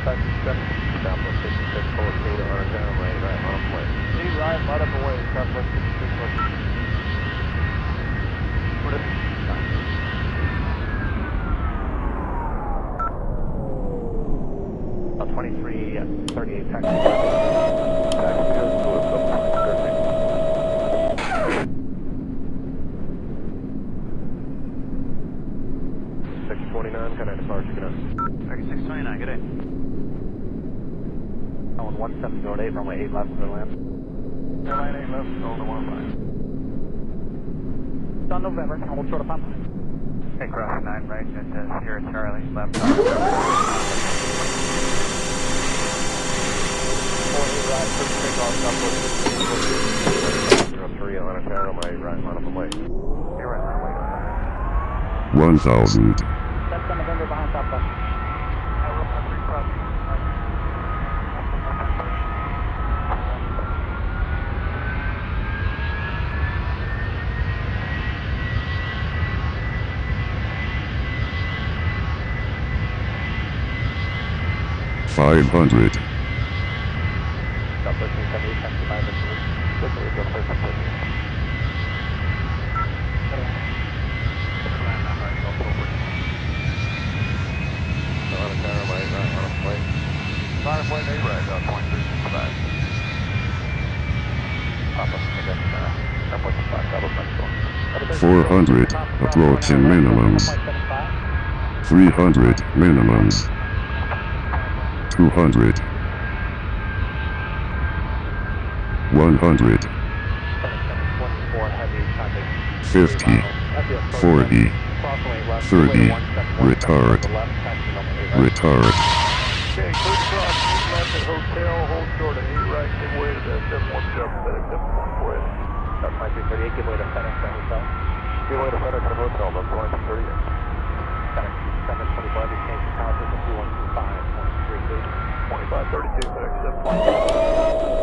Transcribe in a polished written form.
Southwest 56, full speed, on down, right, on way. Hey, right, right up away, Southwest 56, what is it? 2338 taxi. Taxi goes to a 629, kind of departure, good on. 3629, good day. On 1708, runway 8 left, clear land. Airline 8 left, hold to 15. It's on November, hold short of 5 miles. Okay, crossing 9 right into Sierra Charlie, left. 48 right, first takeoff, Southwest 03 on a tower, right, on the way. You're right, runway 1000. That's on November behind Southwest. I will have 3 crossing. 500. Southwest 378, taxi 5 and 3. Quickly, go first and 50. Land on right, go forward. On a tower, right, on a way. 5 point 8 right, 2365. Papa, I got Southwest 5, double central. 400. Approaching minimums. 300 minimums. 200. 100. 50. 40. 30. Retard. Retard. Okay, clear to cross, east left at hotel, hold short at 8 right, give way to the 717, FedEx 714. That's 2338, give way to FedEx at hotel. Give way to FedEx at hotel, that's 2338. FedEx 724, be changed to tower system 2125.32. 2532, FedEx 714.